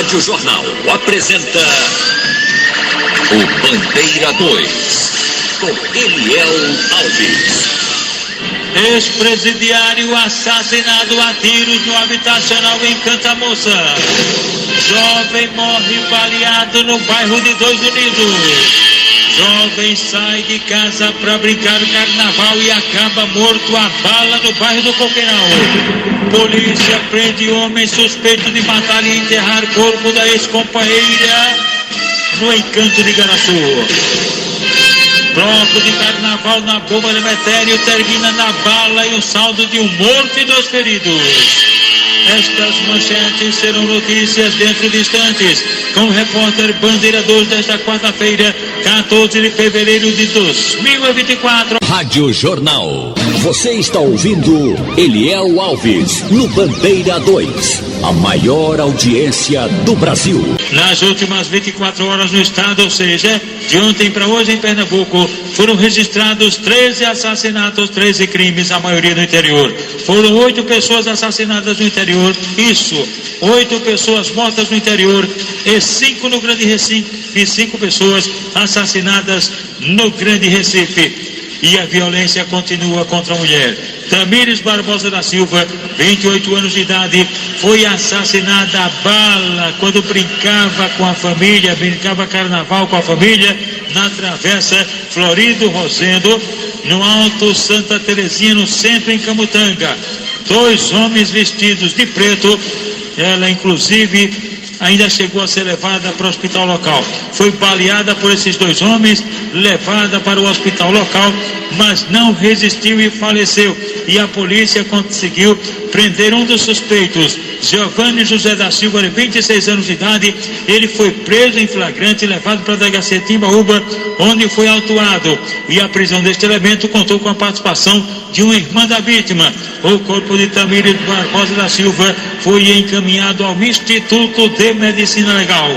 Rádio Jornal apresenta o Bandeira 2, com Eliel Alves. Ex-presidiário assassinado a tiros no habitacional em Cantamoça. Jovem morre baleado no bairro de Dois Unidos. Jovem sai de casa para brincar no carnaval e acaba morto a bala no bairro do Coqueiral. Polícia prende homem suspeito de matar e enterrar corpo da ex-companheira no Encanto de Igaraçu. Bloco de carnaval na bomba de Metério termina na bala e um saldo de um morto e 2 feridos. Estas manchetes serão notícias dentro de instantes, com o repórter Bandeira 2 desta quarta-feira, 14 de fevereiro de 2024. Rádio Jornal. Você está ouvindo Eliel Alves no Bandeira 2, a maior audiência do Brasil. Nas últimas 24 horas no estado, ou seja, de ontem para hoje em Pernambuco, foram registrados 13 assassinatos, 13 crimes, a maioria no interior. Foram 8 pessoas assassinadas no interior, 8 pessoas mortas no interior e 5 no Grande Recife, e 5 pessoas assassinadas no Grande Recife. E a violência continua contra a mulher. Tamires Barbosa da Silva, 28 anos de idade, foi assassinada a bala quando brincava com a família, brincava carnaval com a família na Travessa Florido Rosendo, no Alto Santa Terezinha, no centro em Camutanga. 2 homens vestidos de preto, ela inclusive ainda chegou a ser levada para o hospital local. Foi baleada por esses 2 homens, levada para o hospital local, mas não resistiu e faleceu. E a polícia conseguiu prender um dos suspeitos, Giovanni José da Silva, de 26 anos de idade. Ele foi preso em flagrante e levado para a delegacia Timbaúba, onde foi autuado. E a prisão deste elemento contou com a participação de uma irmã da vítima. O corpo de Tamires Barbosa da Silva foi encaminhado ao Instituto de Medicina Legal.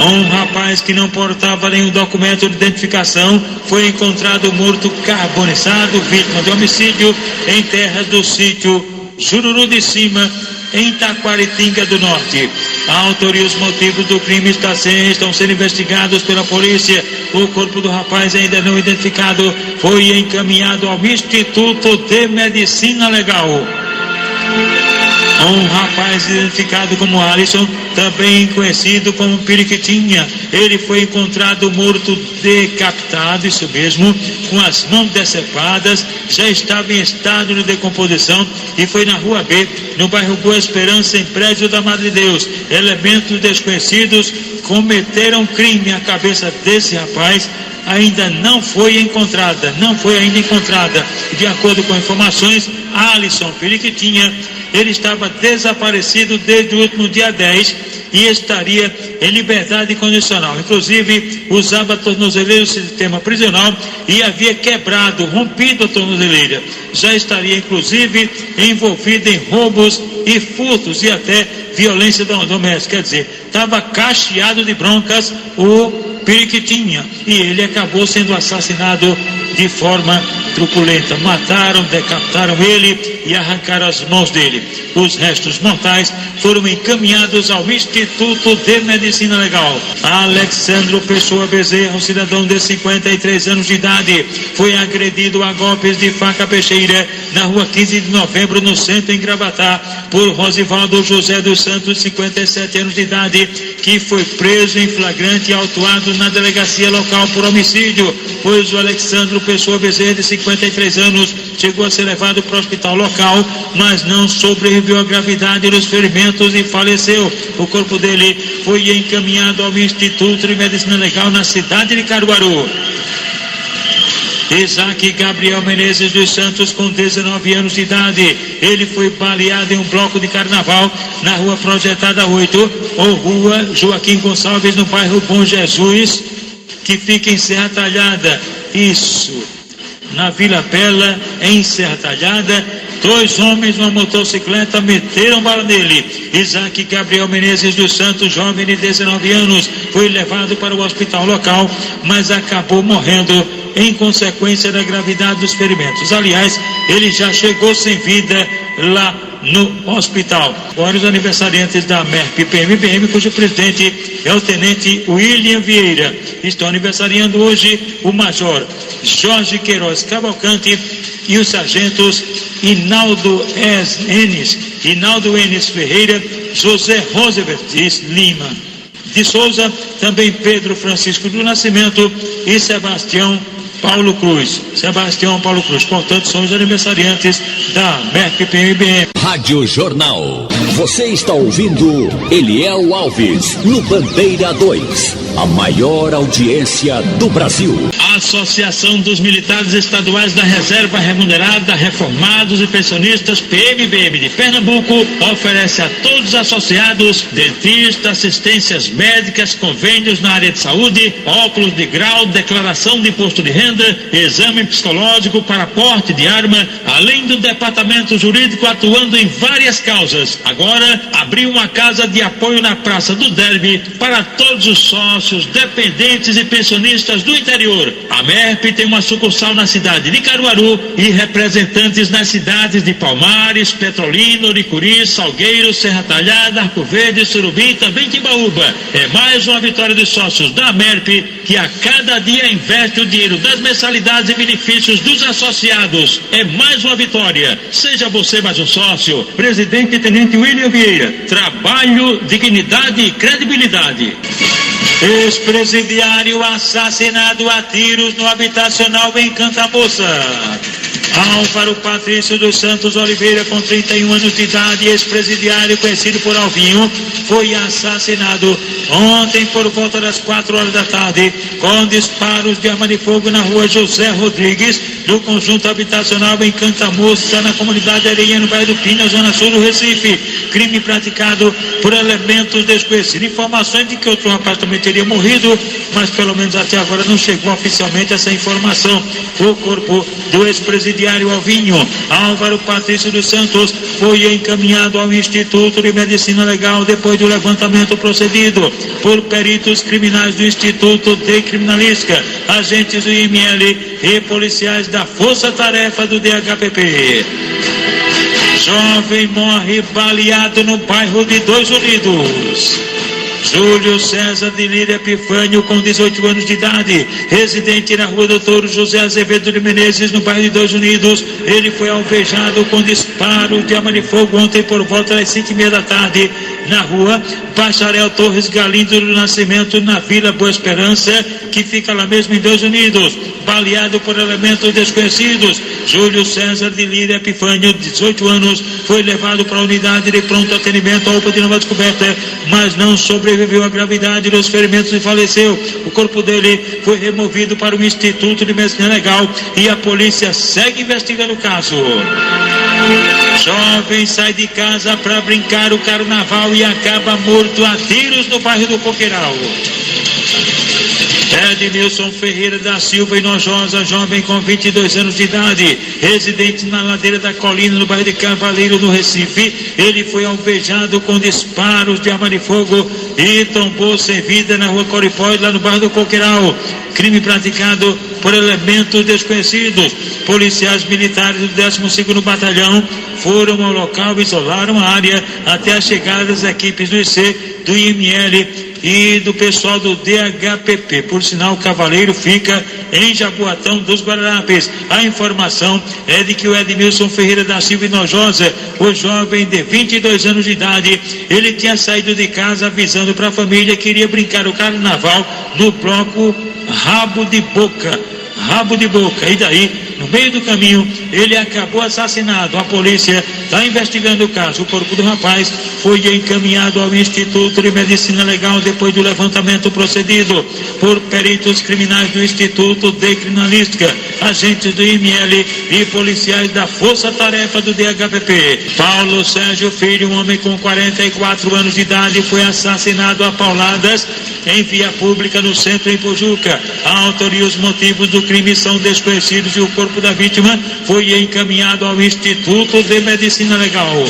Um rapaz que não portava nenhum documento de identificação foi encontrado morto carbonizado, vítima de homicídio, em terras do sítio Jururu de Cima, em Taquaritinga do Norte. A autoria e os motivos do crime estão sendo investigados pela polícia. O corpo do rapaz, ainda não identificado, foi encaminhado ao Instituto de Medicina Legal. Um rapaz identificado como Alisson, também conhecido como Periquitinha, ele foi encontrado morto decapitado, isso mesmo, com as mãos decepadas, já estava em estado de decomposição e foi na Rua B, no bairro Boa Esperança, em prédio da Madre Deus. Elementos desconhecidos cometeram crime. A cabeça desse rapaz ainda não foi encontrada, De acordo com informações, Alisson Periquitinha, ele estava desaparecido desde o último dia 10 e estaria em liberdade condicional. Inclusive, usava tornozeleira do sistema prisional e havia rompido a tornozeleira. Já estaria, inclusive, envolvido em roubos e furtos e até violência doméstica. Quer dizer, estava cacheado de broncas o Periquitinha e ele acabou sendo assassinado de forma truculenta. Mataram, decapitaram ele e arrancaram as mãos dele. Os restos mortais foram encaminhados ao Instituto de Medicina Legal. Alexandro Pessoa Bezerra, um cidadão de 53 anos de idade, foi agredido a golpes de faca peixeira na rua 15 de novembro, no centro, em Gravatá, por Rosivaldo José dos Santos, 57 anos de idade, que foi preso em flagrante e autuado na delegacia local por homicídio, pois o Alexandro Pessoa Bezerra, de 53 anos, chegou a ser levado para o hospital local, mas não sobreviveu à gravidade dos ferimentos e faleceu. O corpo dele foi encaminhado ao Instituto de Medicina Legal na cidade de Caruaru. Isaac Gabriel Menezes dos Santos, com 19 anos de idade, ele foi baleado em um bloco de carnaval na rua Projetada 8, ou rua Joaquim Gonçalves, no bairro Bom Jesus, que fica em Serra Talhada. Isso, na Vila Bela, em Serra Talhada. 2 homens numa motocicleta meteram bala nele. Isaac Gabriel Menezes dos Santos, jovem de 19 anos, foi levado para o hospital local, mas acabou morrendo em consequência da gravidade dos ferimentos. Aliás, ele já chegou sem vida lá no hospital. Agora os aniversariantes da MERP-PMBM, cujo presidente é o tenente William Vieira. Estão aniversariando hoje o major Jorge Queiroz Cavalcante e os sargentos Inaldo Enes Ferreira, José Roosevelt Lima de Souza, também Pedro Francisco do Nascimento e Sebastião Paulo Cruz. Portanto, são os aniversariantes da MERP-PMBM. Rádio Jornal. Você está ouvindo Eliel Alves no Bandeira 2, a maior audiência do Brasil. A Associação dos Militares Estaduais da Reserva Remunerada, Reformados e Pensionistas, PMBM de Pernambuco, oferece a todos os associados dentistas, assistências médicas, convênios na área de saúde, óculos de grau, declaração de imposto de renda, exame psicológico para porte de arma, além do departamento jurídico atuando em várias causas. Agora, abriu uma casa de apoio na Praça do Derby para todos os sócios, dependentes e pensionistas do interior. A MERP tem uma sucursal na cidade de Caruaru e representantes nas cidades de Palmares, Petrolina, Uricuri, Salgueiro, Serra Talhada, Arco Verde, Surubim e também Timbaúba. É mais uma vitória dos sócios da MERP, que a cada dia investe o dinheiro das mensalidades e benefícios dos associados. É mais uma vitória. Seja você mais um sócio. Presidente e Tenente William Vieira. Trabalho, dignidade e credibilidade. Ex-presidiário assassinado a tiros no habitacional em Cantamoça. Álvaro Patrício dos Santos Oliveira, com 31 anos de idade, ex-presidiário conhecido por Alvinho, foi assassinado ontem por volta das 4 horas da tarde, com disparos de arma de fogo na rua José Rodrigues, do conjunto habitacional em Cantamoça, na comunidade Areia, no bairro do Pina, zona sul do Recife. Crime praticado por elementos desconhecidos. Informações de que outro rapaz também teria morrido, mas pelo menos até agora não chegou oficialmente essa informação. O corpo do ex-presidiário Alvinho, Álvaro Patrício dos Santos, foi encaminhado ao Instituto de Medicina Legal depois do levantamento procedido por peritos criminais do Instituto de Criminalística, agentes do IML e policiais da Força Tarefa do DHPP. Jovem morre baleado no bairro de Dois Unidos. Júlio César de Lira Epifânio, com 18 anos de idade, residente na rua Doutor José Azevedo de Menezes, no bairro de Dois Unidos. Ele foi alvejado com disparo de arma de fogo ontem por volta das 5h30 da tarde, na rua Bacharel Torres Galindo do Nascimento, na Vila Boa Esperança, que fica lá mesmo em Dois Unidos. Baleado por elementos desconhecidos, Júlio César de Lira Epifânio, 18 anos, foi levado para a unidade de pronto atendimento à UPA de Nova Descoberta, mas não sobreviveu à gravidade dos ferimentos e faleceu. O corpo dele foi removido para o Instituto de Medicina Legal e a polícia segue investigando o caso. Jovem sai de casa para brincar o carnaval e acaba morto a tiros no bairro do Coqueiral. Edmilson Ferreira da Silva Hinojosa, jovem com 22 anos de idade, residente na ladeira da Colina, no bairro de Cavaleiro, no Recife. Ele foi alvejado com disparos de arma de fogo e tombou sem vida na rua Coripói, lá no bairro do Coqueiral. Crime praticado por elementos desconhecidos. Policiais militares do 12º Batalhão foram ao local e isolaram a área até a chegada das equipes do IC, do IML e do pessoal do DHPP. Por sinal, o Cavaleiro fica em Jaboatão dos Guararapes. A informação é de que o Edmilson Ferreira da Silva Hinojosa, o jovem de 22 anos de idade, ele tinha saído de casa avisando para a família que iria brincar o carnaval no bloco Rabo de Boca. E daí, no meio do caminho, ele acabou assassinado. A polícia está investigando o caso. O corpo do rapaz foi encaminhado ao Instituto de Medicina Legal depois do levantamento procedido por peritos criminais do Instituto de Criminalística, agentes do IML e policiais da Força Tarefa do DHPP. Paulo Sérgio Filho, um homem com 44 anos de idade, foi assassinado a pauladas em via pública no centro em Pojuca. A autoria e os motivos do crime são desconhecidos e o corpo da vítima foi encaminhado ao Instituto de Medicina Legal.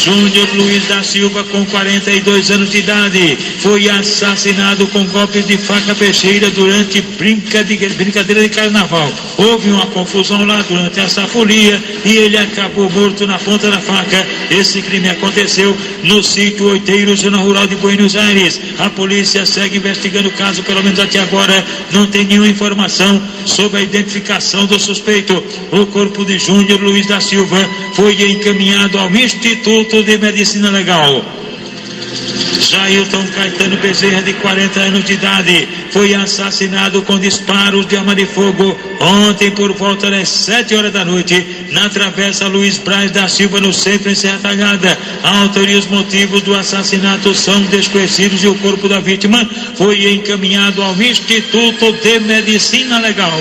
Júnior Luiz da Silva, com 42 anos de idade, foi assassinado com golpes de faca peixeira durante brincadeira de carnaval. Houve uma confusão lá durante essa folia e ele acabou morto na ponta da faca. Esse crime aconteceu no sítio Oiteiro, zona rural de Buenos Aires. A polícia segue investigando o caso, pelo menos até agora não tem nenhuma informação sobre a identificação do suspeito. O corpo de Júnior Luiz da Silva foi encaminhado ao Instituto de Medicina Legal. Jailton Caetano Bezerra, de 40 anos de idade, foi assassinado com disparos de arma de fogo ontem por volta das 7 horas da noite na Travessa Luiz Braz da Silva, no centro, em Serra Talhada. A autoria e os motivos do assassinato são desconhecidos e o corpo da vítima foi encaminhado ao Instituto de Medicina Legal.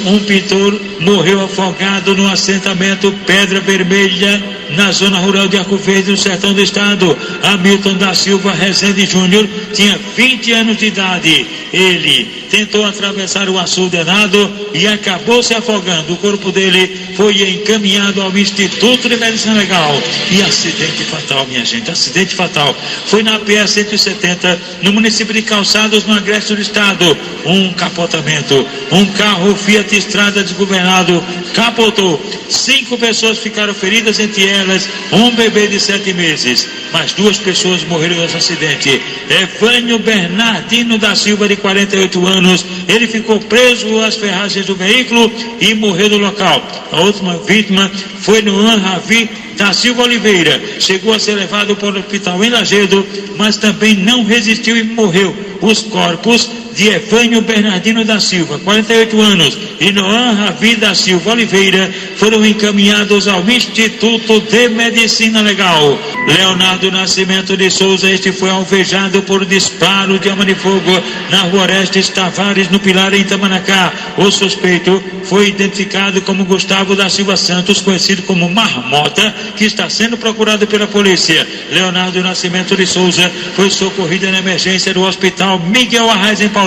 Um pintor morreu afogado no assentamento Pedra Vermelha, na zona rural de Arco Verde, no sertão do estado. Hamilton da Silva Rezende Júnior tinha 20 anos de idade. Ele tentou atravessar o açude danado e acabou se afogando. O corpo dele foi encaminhado ao Instituto de Medicina Legal. E acidente fatal, minha gente, acidente fatal. Foi na PE 170, no município de Calçados, no agreste do estado. Um capotamento. Um carro Fiat Strada desgovernado capotou. 5 pessoas ficaram feridas, entre elas um bebê de 7 meses. Mais 2 pessoas morreram nesse acidente. Evânio Bernardino da Silva, de 48 anos, ele ficou preso às ferragens do veículo e morreu no local. A última vítima foi Noan Ravi da Silva Oliveira. Chegou a ser levado para o hospital em Lagedo, mas também não resistiu e morreu. Os corpos de Evânio Bernardino da Silva, 48 anos, e Noan Ravi da Silva Oliveira foram encaminhados ao Instituto de Medicina Legal. Leonardo Nascimento de Souza, este foi alvejado por disparo de arma de fogo na rua Orestes Tavares, no Pilar, em Itamanacá. O suspeito foi identificado como Gustavo da Silva Santos, conhecido como Marmota, que está sendo procurado pela polícia. Leonardo Nascimento de Souza foi socorrido na emergência do Hospital Miguel Arraes, em Paulista.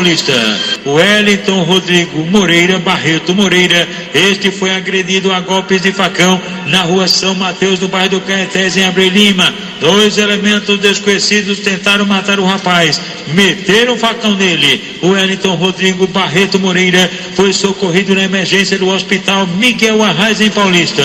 Wellington Rodrigo Moreira Barreto Moreira, este foi agredido a golpes de facão na rua São Mateus, do bairro do Caetés, em Abreu Lima. 2 elementos desconhecidos tentaram matar o rapaz, meteram o facão nele. O Wellington Rodrigo Barreto Moreira foi socorrido na emergência do Hospital Miguel Arraes, em Paulista.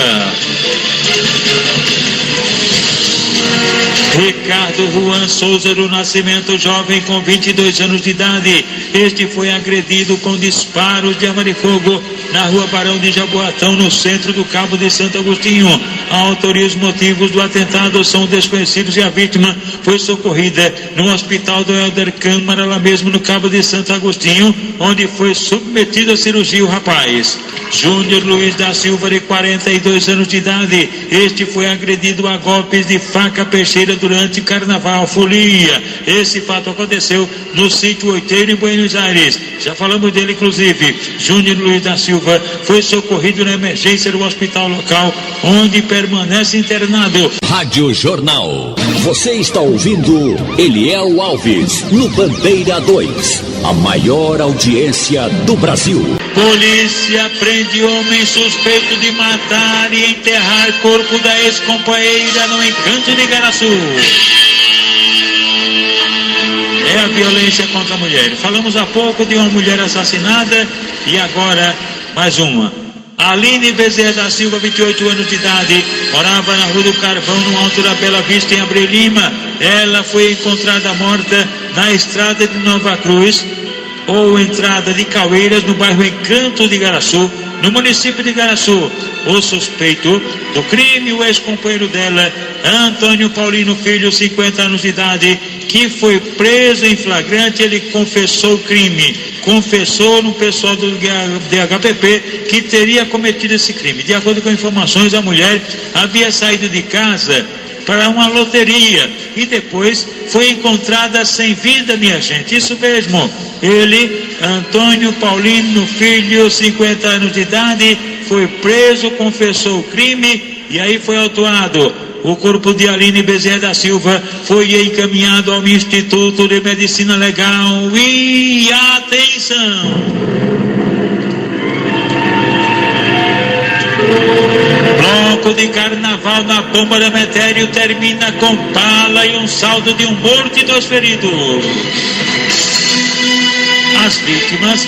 Ricardo Juan Souza do Nascimento, jovem com 22 anos de idade, este foi agredido com disparos de arma de fogo na rua Barão de Jaboatão, no centro do Cabo de Santo Agostinho. A autoria e os motivos do atentado são desconhecidos e a vítima foi socorrida no Hospital do Helder Câmara, lá mesmo no Cabo de Santo Agostinho, onde foi submetido à cirurgia o rapaz. Júnior Luiz da Silva, de 42 anos de idade, este foi agredido a golpes de faca peixeira durante carnaval, folia. Esse fato aconteceu no sítio Oiteiro, em Buenos Aires. Já falamos dele, inclusive. Júnior Luiz da Silva foi socorrido na emergência do hospital local, onde permanece internado. Rádio Jornal. Você está ouvindo Eliel Alves, no Bandeira 2. A maior audiência do Brasil. Polícia prende homem suspeito de matar e enterrar corpo da ex-companheira no Encanto de Igaraçu. É a violência contra a mulher. Falamos há pouco de uma mulher assassinada e agora mais uma. Aline Bezerra da Silva, 28 anos de idade, morava na Rua do Carvão, no Alto da Bela Vista, em Abreu Lima. Ela foi encontrada morta na estrada de Nova Cruz, ou entrada de Caueiras, no bairro Encanto de Igaraçu, no município de Igaraçu. O suspeito do crime, o ex-companheiro dela, Antônio Paulino Filho, 50 anos de idade, que foi preso em flagrante. Ele confessou o crime, confessou no pessoal do DHPP que teria cometido esse crime. De acordo com informações, a mulher havia saído de casa para uma loteria e depois foi encontrada sem vida, minha gente. Isso mesmo, ele, Antônio Paulino Filho, 50 anos de idade, foi preso, confessou o crime e aí foi autuado. O corpo de Aline Bezerra da Silva foi encaminhado ao Instituto de Medicina Legal. E atenção! bloco de carnaval na bomba da Metério termina com bala e um saldo de um morto e 2 feridos. As vítimas: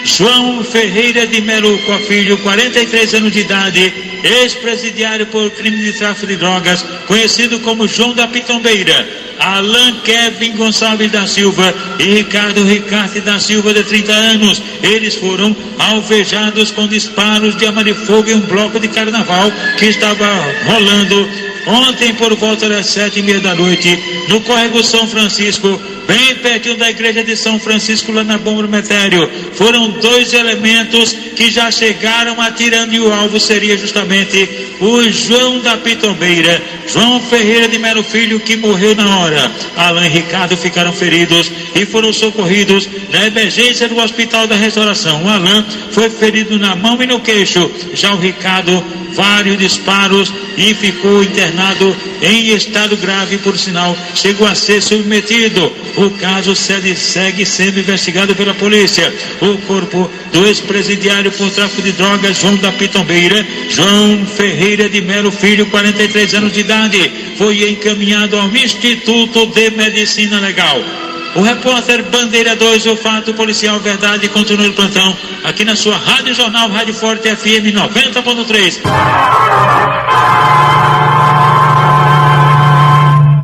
João Ferreira de Melo Filho, 43 anos de idade, ex-presidiário por crime de tráfico de drogas, conhecido como João da Pitombeira. Alan Kevin Gonçalves da Silva e Ricardo Ricarte da Silva, de 30 anos. Eles foram alvejados com disparos de arma de fogo em um bloco de carnaval que estava rolando ontem por volta das 7h30 da noite, no córrego São Francisco, bem pertinho da igreja de São Francisco, lá na bomba do Metério. Foram 2 elementos que já chegaram atirando, e o alvo seria justamente o João da Pitombeira. João Ferreira de Melo Filho, que morreu na hora. Alan e Ricardo ficaram feridos e foram socorridos na emergência do Hospital da Restauração. O Alan foi ferido na mão e no queixo. Já o Ricardo, vários disparos, e ficou internado em estado grave, por sinal, chegou a ser submetido. O caso segue sendo investigado pela polícia. O corpo do ex-presidiário por tráfico de drogas, João da Pitombeira, João Ferreira de Melo Filho, 43 anos de idade, foi encaminhado ao Instituto de Medicina Legal. O repórter Bandeira 2, o fato policial verdade, continua no plantão, aqui na sua Rádio Jornal, Rádio Forte FM 90.3.